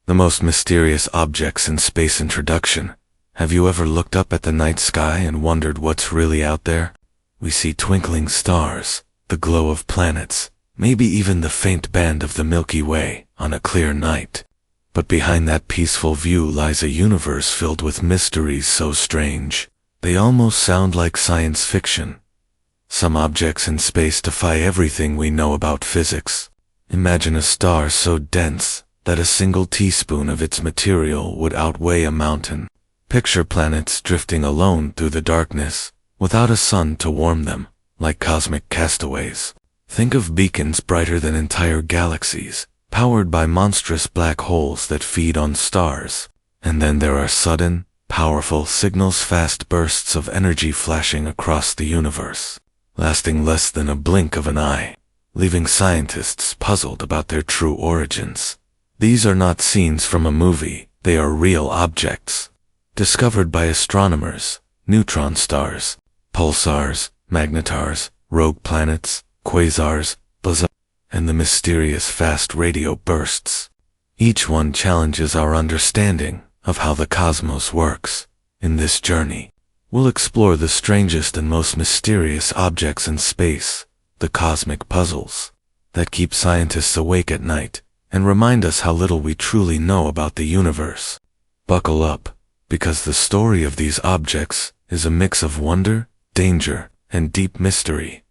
The most mysterious objects in space introduction. Have you ever looked up at the night sky and wondered what's really out there? We see twinkling stars, the glow of planets, maybe even the faint band of the Milky Way on a clear night. But behind that peaceful view lies a universe filled with mysteries so strange, they almost sound like science fiction. Some objects in space defy everything we know about physics. Imagine a star so dense that a single teaspoon of its material would outweigh a mountain. Picture planets drifting alone through the darkness, without a sun to warm them, like cosmic castaways. Think of beacons brighter than entire galaxies, powered by monstrous black holes that feed on stars. And then there are sudden, powerful signals, fast bursts of energy flashing across the universe, lasting less than a blink of an eye, leaving scientists puzzled about their true origins. These are not scenes from a movie, they are real objects, discovered by astronomers, neutron stars, pulsars, magnetars, rogue planets, quasars, blazars, and the mysterious fast radio bursts. Each one challenges our understanding of how the cosmos works. In this journey, we'll explore the strangest and most mysterious objects in space, the cosmic puzzles that keep scientists awake at night and remind us how little we truly know about the universe. Buckle up, because the story of these objects is a mix of wonder, danger, and deep mystery.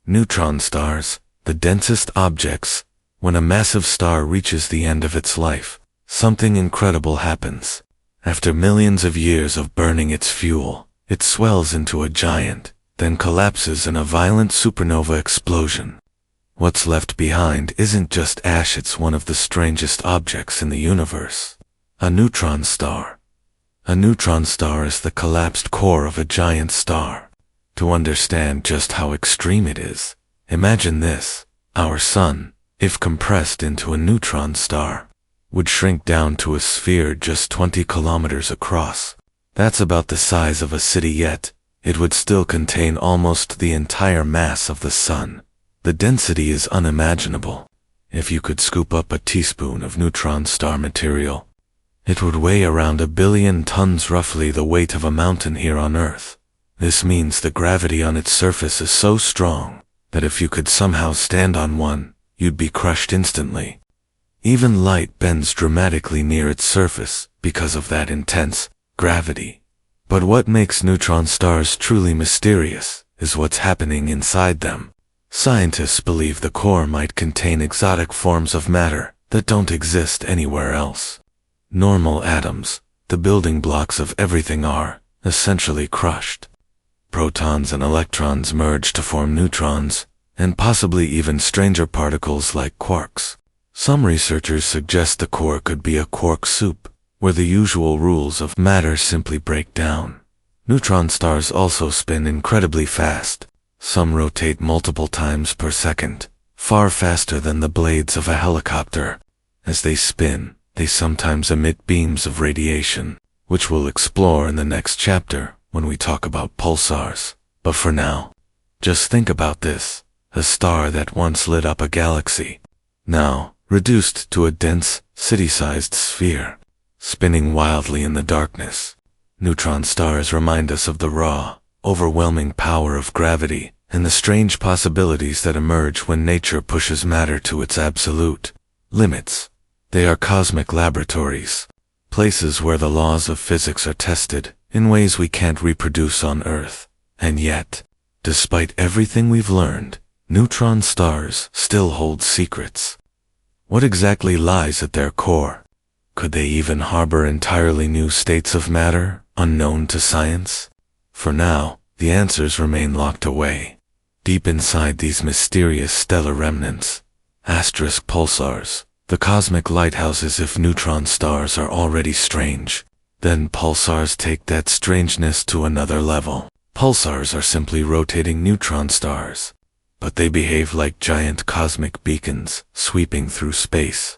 Neutron stars, the densest objects. When a massive star reaches the end of its life, something incredible happens. After millions of years of burning its fuel, it swells into a giant, then collapses in a violent supernova explosion. What's left behind isn't just ash, it's one of the strangest objects in the universe. A neutron star. A neutron star is the collapsed core of a giant star. To understand just how extreme it is, imagine this: our sun, if compressed into a neutron star, would shrink down to a sphere just 20 kilometers across. That's about the size of a city, yet it would still contain almost the entire mass of the sun. The density is unimaginable. If you could scoop up a teaspoon of neutron star material, it would weigh around 1 billion tons, roughly the weight of a mountain here on Earth. This means the gravity on its surface is so strong that if you could somehow stand on one, you'd be crushed instantly. Even light bends dramatically near its surface because of that intense gravity. But what makes neutron stars truly mysterious is what's happening inside them. Scientists believe the core might contain exotic forms of matter that don't exist anywhere else. Normal atoms, the building blocks of everything, are essentially crushed. Protons and electrons merge to form neutrons, and possibly even stranger particles like quarks. Some researchers suggest the core could be a quark soup, where the usual rules of matter simply break down. Neutron stars also spin incredibly fast. Some rotate multiple times per second, far faster than the blades of a helicopter. As they spin, they sometimes emit beams of radiation, which we'll explore in the next chapter when we talk about pulsars. But for now, just think about this: a star that once lit up a galaxy, now reduced to a dense, city-sized sphere, spinning wildly in the darkness. Neutron stars remind us of the raw, overwhelming power of gravity and the strange possibilities that emerge when nature pushes matter to its absolute limits. They are cosmic laboratories, places where the laws of physics are tested in ways we can't reproduce on Earth. And yet, despite everything we've learned, neutron stars still hold secrets. What exactly lies at their core? Could they even harbor entirely new states of matter, unknown to science? For now, the answers remain locked away, deep inside these mysterious stellar remnants. Pulsars, the cosmic lighthouses. If neutron stars are already strange, then pulsars take that strangeness to another level. Pulsars are simply rotating neutron stars, but they behave like giant cosmic beacons sweeping through space.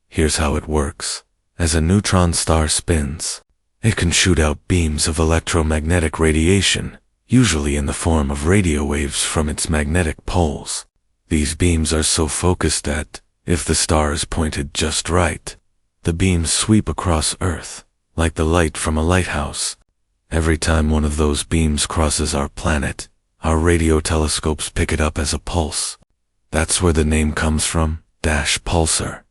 Here's how it works. As a neutron star spins, it can shoot out beams of electromagnetic radiation, usually in the form of radio waves from its magnetic poles. These beams are so focused that, if the star is pointed just right, The beams sweep across Earth, like the light from a lighthouse. Every time one of those beams crosses our planet, our radio telescopes pick it up as a pulse. That's where the name comes from, Pulsar.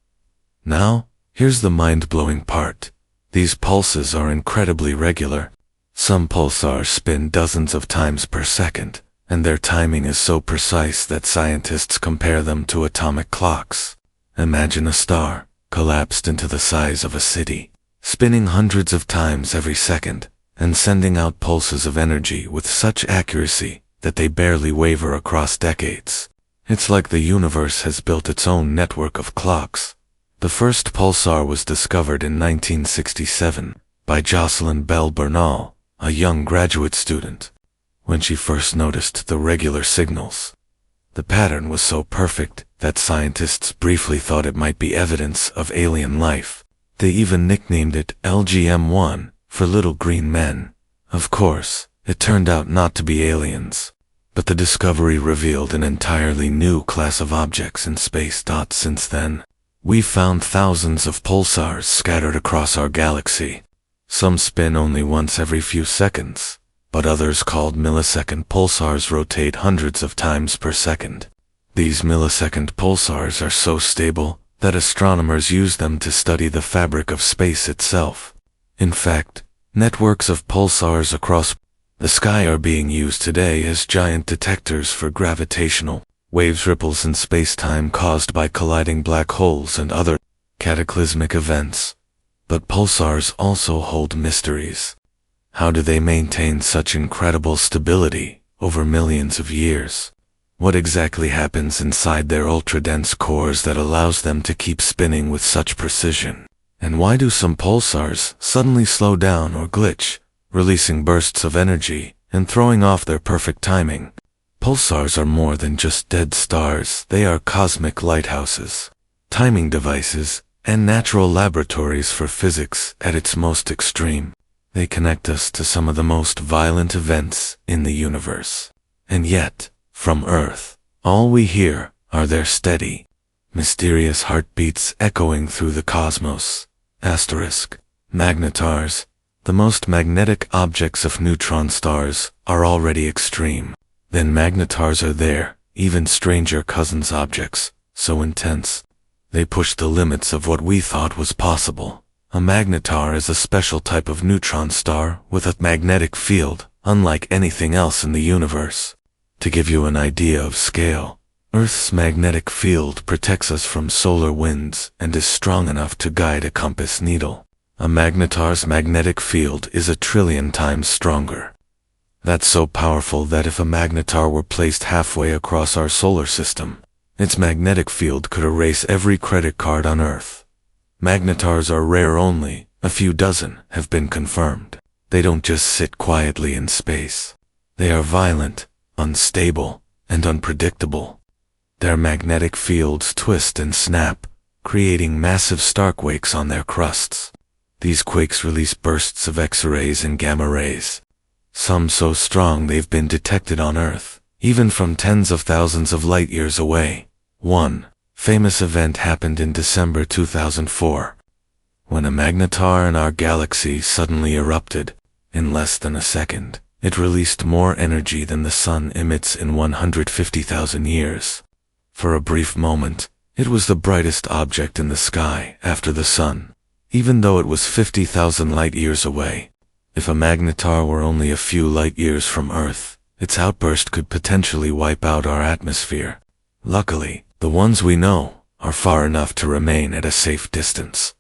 Now, here's the mind-blowing part. These pulses are incredibly regular. Some pulsars spin dozens of times per second, and their timing is so precise that scientists compare them to atomic clocks. Imagine a star, collapsed into the size of a city, spinning hundreds of times every second, and sending out pulses of energy with such accuracy that they barely waver across decades. It's like the universe has built its own network of clocks. The first pulsar was discovered in 1967 by Jocelyn Bell Bernal, a young graduate student. When she first noticed the regular signals, the pattern was so perfect that scientists briefly thought it might be evidence of alien life. They even nicknamed it LGM-1 for little green men. Of course, it turned out not to be aliens, but the discovery revealed an entirely new class of objects in space. Since then, we've found thousands of pulsars scattered across our galaxy. Some spin only once every few seconds, but others, called millisecond pulsars, rotate hundreds of times per second. These millisecond pulsars are so stable that astronomers use them to study the fabric of space itself. In fact, networks of pulsars across the sky are being used today as giant detectors for gravitational waves, ripples in space-time caused by colliding black holes and other cataclysmic events. But pulsars also hold mysteries. How do they maintain such incredible stability over millions of years? What exactly happens inside their ultra-dense cores that allows them to keep spinning with such precision? And why do some pulsars suddenly slow down or glitch, releasing bursts of energy and throwing off their perfect timing? Pulsars are more than just dead stars. They are cosmic lighthouses, timing devices, and natural laboratories for physics at its most extreme. They connect us to some of the most violent events in the universe. And yet, from Earth, all we hear are their steady, mysterious heartbeats echoing through the cosmos. Magnetars, the most magnetic objects of neutron stars, are already extreme. Then magnetars are there, even stranger cousins objects, so intense they push the limits of what we thought was possible. A magnetar is a special type of neutron star with a magnetic field unlike anything else in the universe. To give you an idea of scale, Earth's magnetic field protects us from solar winds and is strong enough to guide a compass needle. A magnetar's magnetic field is 1 trillion times stronger. That's so powerful that if a magnetar were placed halfway across our solar system, its magnetic field could erase every credit card on Earth. Magnetars are rare. Only a few dozen have been confirmed. They don't just sit quietly in space. They are violent, unstable, and unpredictable. Their magnetic fields twist and snap, creating massive starquakes on their crusts. These quakes release bursts of X-rays and gamma rays, some so strong they've been detected on Earth, even from tens of thousands of light years away. One famous event happened in December 2004, when a magnetar in our galaxy suddenly erupted. In less than a second, it released more energy than the sun emits in 150,000 years. For a brief moment, it was the brightest object in the sky after the sun, even though it was 50,000 light years away. If a magnetar were only a few light years from Earth, its outburst could potentially wipe out our atmosphere. Luckily, the ones we know are far enough to remain at a safe distance.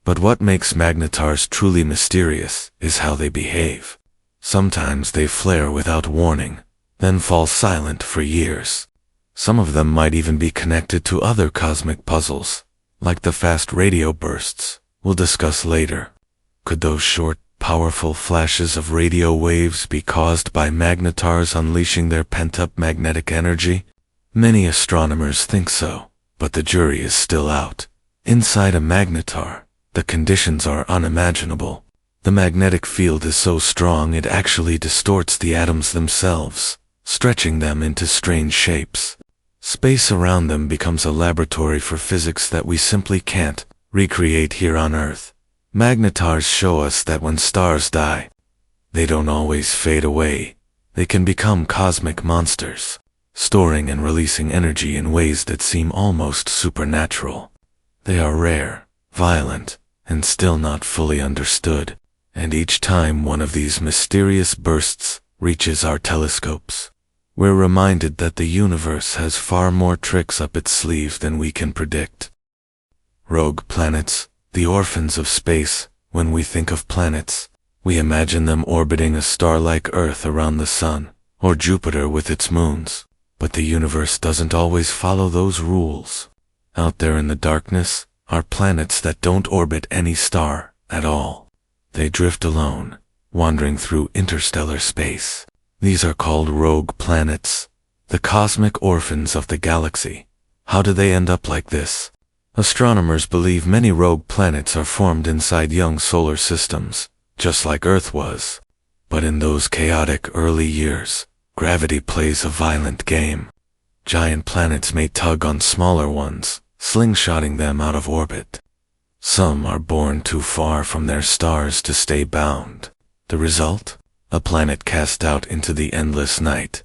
But what makes magnetars truly mysterious is how they behave. Sometimes they flare without warning, then fall silent for years. Some of them might even be connected to other cosmic puzzles, like the fast radio bursts we'll discuss later. Could those short, powerful flashes of radio waves be caused by magnetars unleashing their pent-up magnetic energy? Many astronomers think so, but the jury is still out. Inside a magnetar, the conditions are unimaginable. The magnetic field is so strong it actually distorts the atoms themselves, stretching them into strange shapes. Space around them becomes a laboratory for physics that we simply can't recreate here on Earth. Magnetars show us that when stars die, they don't always fade away. They can become cosmic monsters, storing and releasing energy in ways that seem almost supernatural. They are rare, violent, and still not fully understood, and each time one of these mysterious bursts reaches our telescopes, we're reminded that the universe has far more tricks up its sleeve than we can predict. Rogue planets, the orphans of space. When we think of planets, we imagine them orbiting a star like Earth around the Sun, or Jupiter with its moons. But the universe doesn't always follow those rules. Out there in the darkness are planets that don't orbit any star at all. They drift alone, wandering through interstellar space. These are called rogue planets, the cosmic orphans of the galaxy. How do they end up like this? Astronomers believe many rogue planets are formed inside young solar systems, just like Earth was. But in those chaotic early years, gravity plays a violent game. Giant planets may tug on smaller ones, slingshotting them out of orbit. Some are born too far from their stars to stay bound. The result? A planet cast out into the endless night,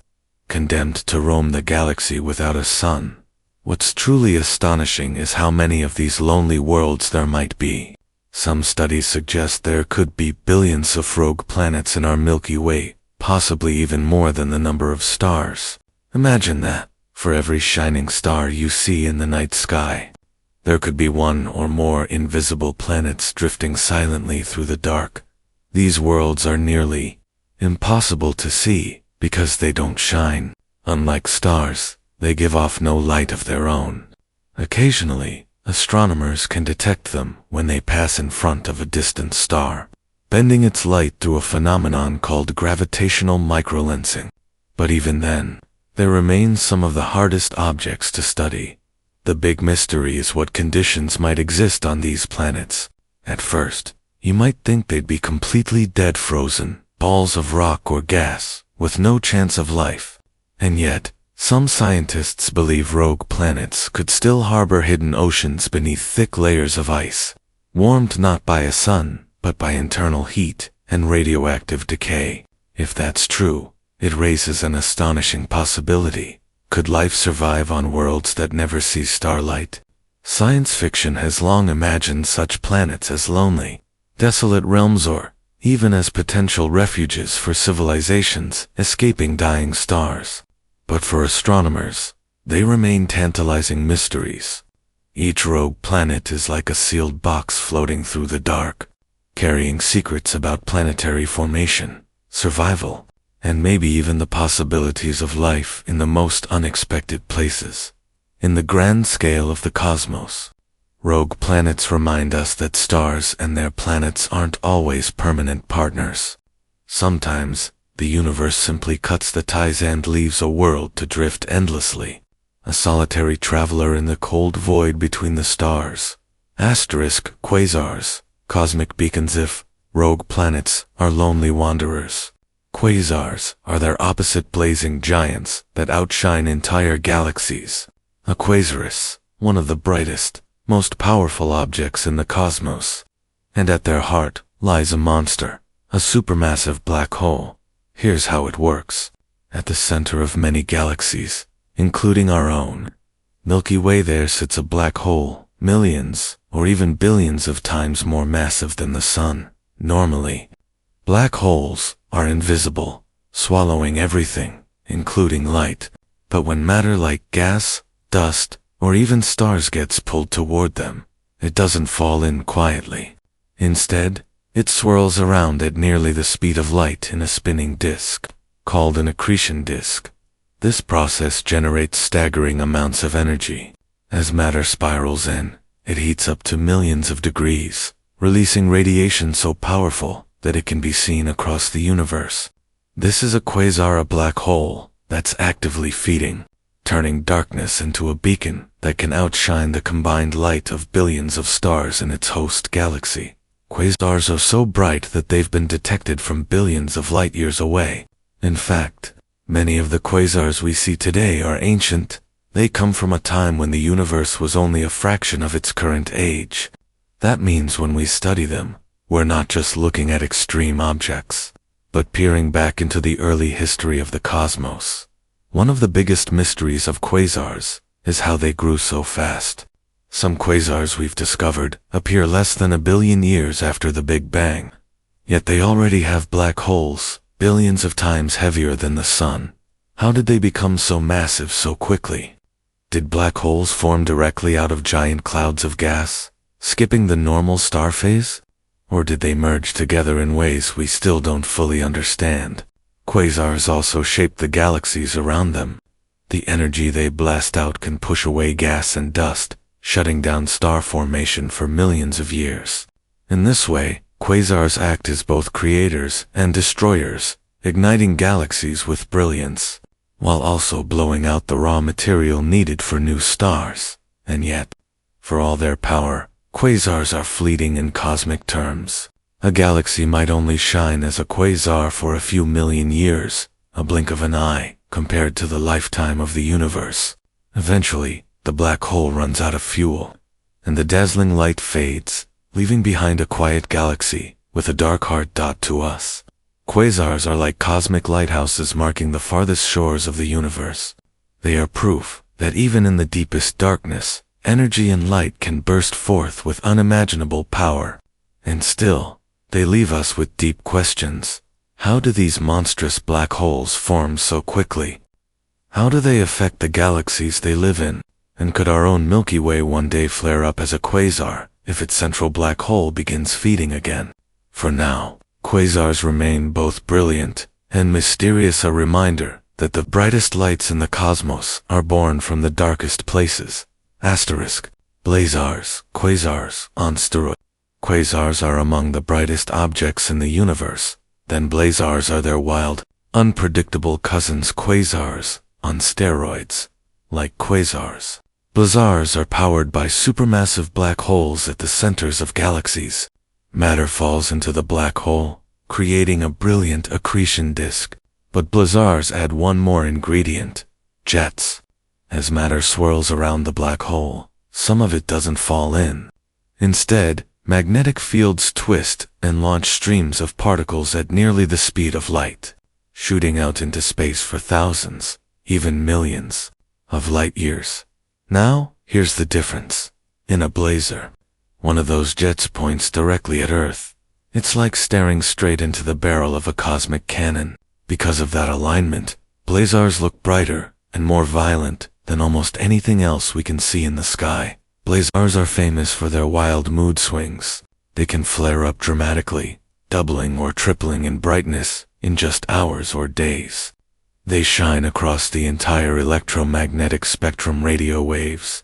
condemned to roam the galaxy without a sun. What's truly astonishing is how many of these lonely worlds there might be. Some studies suggest there could be billions of rogue planets in our Milky Way, possibly even more than the number of stars. Imagine that. For every shining star you see in the night sky, there could be one or more invisible planets drifting silently through the dark. These worlds are nearly impossible to see because they don't shine. Unlike stars, they give off no light of their own. Occasionally, astronomers can detect them when they pass in front of a distant star, bending its light through a phenomenon called gravitational microlensing. But even then, there remain some of the hardest objects to study. The big mystery is what conditions might exist on these planets. At first, you might think they'd be completely dead, frozen balls of rock or gas, with no chance of life. And yet, some scientists believe rogue planets could still harbor hidden oceans beneath thick layers of ice, warmed not by a sun, but by internal heat and radioactive decay. If that's true, it raises an astonishing possibility. Could life survive on worlds that never see starlight? Science fiction has long imagined such planets as lonely, desolate realms or even as potential refuges for civilizations escaping dying stars. But for astronomers, they remain tantalizing mysteries. Each rogue planet is like a sealed box floating through the dark, carrying secrets about planetary formation, survival, and maybe even the possibilities of life in the most unexpected places. In the grand scale of the cosmos, rogue planets remind us that stars and their planets aren't always permanent partners. Sometimes, the universe simply cuts the ties and leaves a world to drift endlessly, a solitary traveler in the cold void between the stars. Quasars, cosmic beacons. If rogue planets are lonely wanderers, quasars are their opposite, blazing giants that outshine entire galaxies. A quasar, one of the brightest, most powerful objects in the cosmos. And at their heart lies a monster, a supermassive black hole. Here's how it works. At the center of many galaxies, including our own Milky Way, there sits a black hole, millions or even billions of times more massive than the Sun. Normally, black holes are invisible, swallowing everything, including light. But when matter like gas, dust, or even stars gets pulled toward them, it doesn't fall in quietly. Instead, it swirls around at nearly the speed of light in a spinning disk, called an accretion disk. This process generates staggering amounts of energy. As matter spirals in, it heats up to millions of degrees, releasing radiation so powerful that it can be seen across the universe. This is a quasar, a black hole that's actively feeding, turning darkness into a beacon that can outshine the combined light of billions of stars in its host galaxy. Quasars are so bright that they've been detected from billions of light years away. In fact, many of the quasars we see today are ancient. They come from a time when the universe was only a fraction of its current age. That means when we study them, we're not just looking at extreme objects, but peering back into the early history of the cosmos. One of the biggest mysteries of quasars is how they grew so fast. Some quasars we've discovered appear less than a billion years after the Big Bang. Yet they already have black holes, billions of times heavier than the Sun. How did they become so massive so quickly? Did black holes form directly out of giant clouds of gas, skipping the normal star phase? Or did they merge together in ways we still don't fully understand? Quasars also shape the galaxies around them. The energy they blast out can push away gas and dust, shutting down star formation for millions of years. In this way, quasars act as both creators and destroyers, igniting galaxies with brilliance, while also blowing out the raw material needed for new stars. And yet, for all their power, quasars are fleeting in cosmic terms. A galaxy might only shine as a quasar for a few million years, a blink of an eye, compared to the lifetime of the universe. Eventually, the black hole runs out of fuel, and the dazzling light fades, leaving behind a quiet galaxy with a dark heart. To us, quasars are like cosmic lighthouses marking the farthest shores of the universe. They are proof that even in the deepest darkness, energy and light can burst forth with unimaginable power. And still, they leave us with deep questions. How do these monstrous black holes form so quickly? How do they affect the galaxies they live in? And could our own Milky Way one day flare up as a quasar if its central black hole begins feeding again? For now, quasars remain both brilliant and mysterious, a reminder that the brightest lights in the cosmos are born from the darkest places. Blazars, quasars on steroids. Quasars are among the brightest objects in the universe. Then blazars are their wild, unpredictable cousins, quasars on steroids. Like quasars, blazars are powered by supermassive black holes at the centers of galaxies. Matter falls into the black hole, creating a brilliant accretion disk. But blazars add one more ingredient: jets. As matter swirls around the black hole, some of it doesn't fall in. Instead, magnetic fields twist and launch streams of particles at nearly the speed of light, shooting out into space for thousands, even millions, of light years. Now, here's the difference. In a blazar, one of those jets points directly at Earth. It's like staring straight into the barrel of a cosmic cannon. Because of that alignment, blazars look brighter and more violent than almost anything else we can see in the sky. Blazars are famous for their wild mood swings. They can flare up dramatically, doubling or tripling in brightness in just hours or days. They shine across the entire electromagnetic spectrum: radio waves,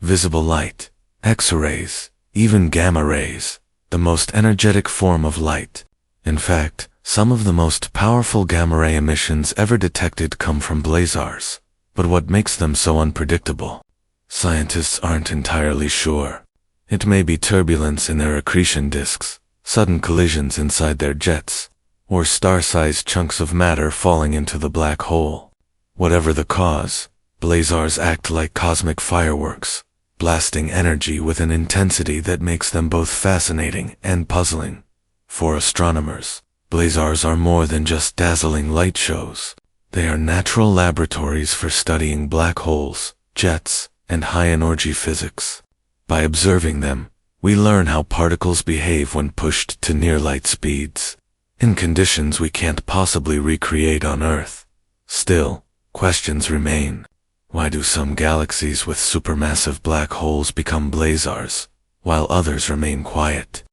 visible light, X-rays, even gamma rays, the most energetic form of light. In fact, some of the most powerful gamma ray emissions ever detected come from blazars. But what makes them so unpredictable? Scientists aren't entirely sure. It may be turbulence in their accretion disks, sudden collisions inside their jets, or star-sized chunks of matter falling into the black hole. Whatever the cause, blazars act like cosmic fireworks, blasting energy with an intensity that makes them both fascinating and puzzling. For astronomers, blazars are more than just dazzling light shows. They are natural laboratories for studying black holes, jets, and high-energy physics. By observing them, we learn how particles behave when pushed to near-light speeds, in conditions we can't possibly recreate on Earth. Still, questions remain. Why do some galaxies with supermassive black holes become blazars, while others remain quiet?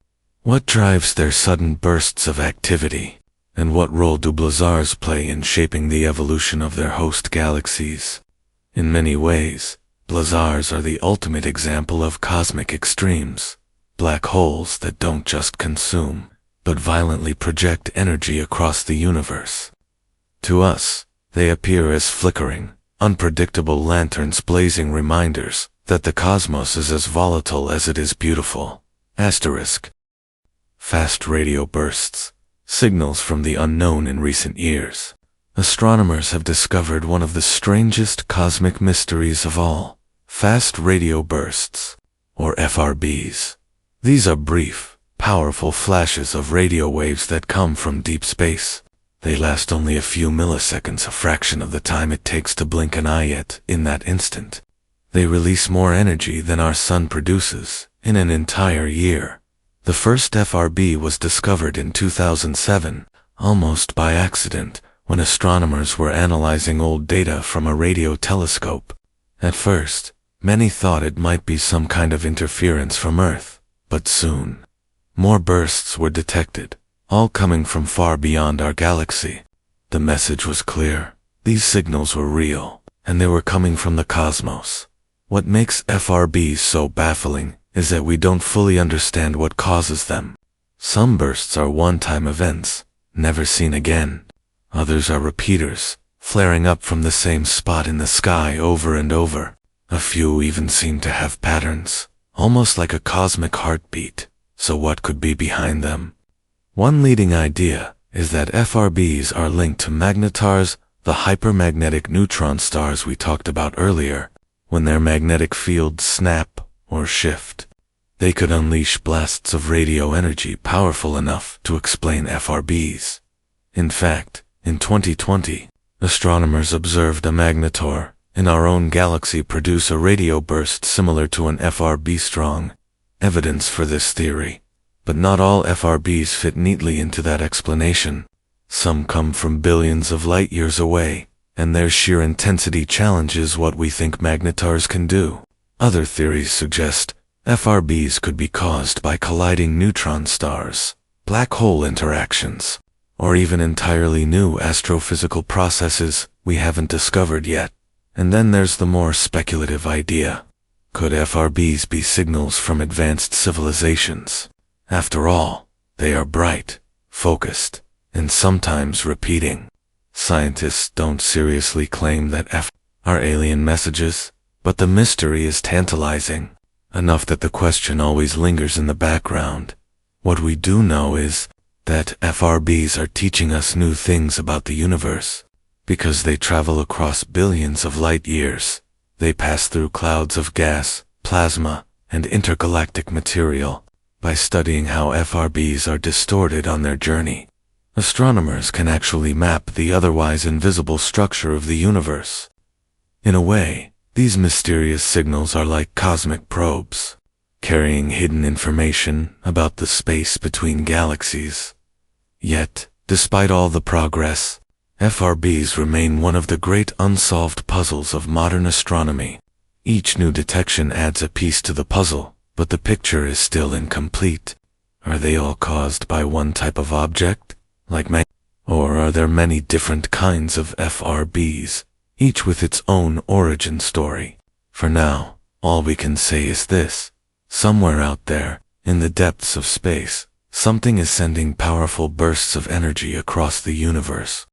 What drives their sudden bursts of activity? And what role do blazars play in shaping the evolution of their host galaxies? In many ways, blazars are the ultimate example of cosmic extremes. Black holes that don't just consume, but violently project energy across the universe. To us, they appear as flickering, unpredictable lanterns, blazing reminders that the cosmos is as volatile as it is beautiful. Fast radio bursts. Signals from the unknown. In recent years, astronomers have discovered one of the strangest cosmic mysteries of all: fast radio bursts, or FRBs. These are brief, powerful flashes of radio waves that come from deep space. They last only a few milliseconds, a fraction of the time it takes to blink an eye, yet in that instant, they release more energy than our sun produces in an entire year. The first FRB was discovered in 2007, almost by accident, when astronomers were analyzing old data from a radio telescope. At first, many thought it might be some kind of interference from Earth, but soon, more bursts were detected, all coming from far beyond our galaxy. The message was clear. These signals were real, and they were coming from the cosmos. What makes FRBs so baffling is that we don't fully understand what causes them. Some bursts are one-time events, never seen again. Others are repeaters, flaring up from the same spot in the sky over and over. A few even seem to have patterns, almost like a cosmic heartbeat. So what could be behind them? One leading idea is that FRBs are linked to magnetars, the hypermagnetic neutron stars we talked about earlier. When their magnetic fields snap or shift, they could unleash blasts of radio energy powerful enough to explain FRBs. In fact, in 2020, astronomers observed a magnetar in our own galaxy produce a radio burst similar to an FRB. Strong evidence for this theory, but not all FRBs fit neatly into that explanation. Some come from billions of light years away, and their sheer intensity challenges what we think magnetars can do. Other theories suggest FRBs could be caused by colliding neutron stars, black hole interactions, or even entirely new astrophysical processes we haven't discovered yet. And then there's the more speculative idea. Could FRBs be signals from advanced civilizations? After all, they are bright, focused, and sometimes repeating. Scientists don't seriously claim that FRBs are alien messages, but the mystery is tantalizing, enough that the question always lingers in the background. What we do know is that FRBs are teaching us new things about the universe. Because they travel across billions of light years, they pass through clouds of gas, plasma, and intergalactic material. By studying how FRBs are distorted on their journey, astronomers can actually map the otherwise invisible structure of the universe. In a way, these mysterious signals are like cosmic probes, carrying hidden information about the space between galaxies. Yet, despite all the progress, FRBs remain one of the great unsolved puzzles of modern astronomy. Each new detection adds a piece to the puzzle, but the picture is still incomplete. Are they all caused by one type of object, like or are there many different kinds of FRBs, each with its own origin story? For now, all we can say is this: somewhere out there, in the depths of space, something is sending powerful bursts of energy across the universe.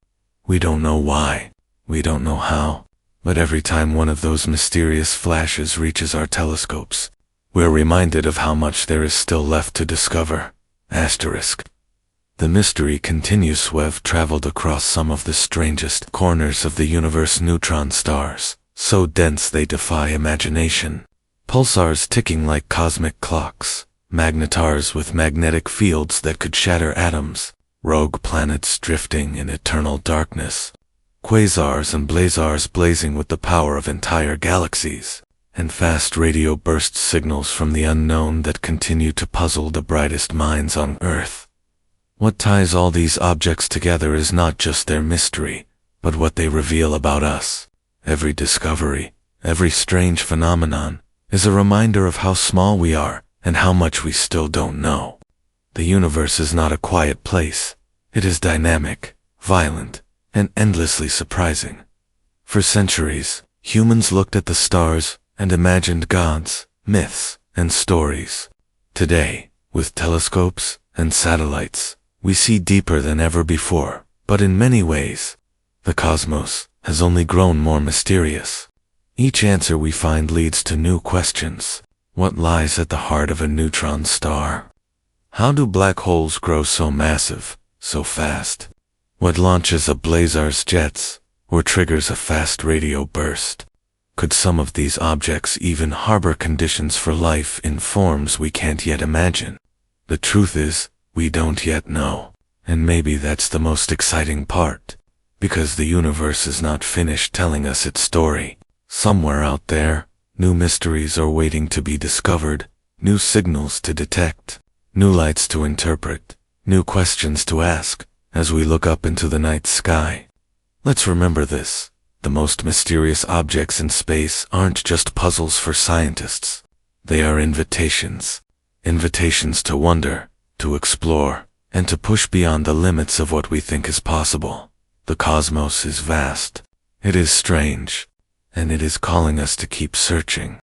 We don't know why, we don't know how, but every time one of those mysterious flashes reaches our telescopes, we're reminded of how much there is still left to discover. Asterisk. The mystery continues. We've traveled across some of the strangest corners of the universe. Neutron stars, so dense they defy imagination. Pulsars ticking like cosmic clocks. Magnetars with magnetic fields that could shatter atoms. Rogue planets drifting in eternal darkness. Quasars and Blazars blazing with the power of entire galaxies. And fast radio burst signals from the unknown that continue to puzzle the brightest minds on Earth. What ties all these objects together is not just their mystery, but what they reveal about us. Every discovery, every strange phenomenon, is a reminder of how small we are and how much we still don't know. The universe is not a quiet place. It is dynamic, violent, and endlessly surprising. For centuries, humans looked at the stars and imagined gods, myths, and stories. Today, with telescopes and satellites, we see deeper than ever before, but in many ways, the cosmos has only grown more mysterious. Each answer we find leads to new questions. What lies at the heart of a neutron star? How do black holes grow so massive, so fast? What launches a blazar's jets, or triggers a fast radio burst? Could some of these objects even harbor conditions for life in forms we can't yet imagine? The truth is, we don't yet know. And maybe that's the most exciting part. Because the universe is not finished telling us its story. Somewhere out there, new mysteries are waiting to be discovered, new signals to detect, new lights to interpret, new questions to ask, as we look up into the night sky. Let's remember this. The most mysterious objects in space aren't just puzzles for scientists. They are invitations. Invitations to wonder, to explore, and to push beyond the limits of what we think is possible. The cosmos is vast. It is strange. And it is calling us to keep searching.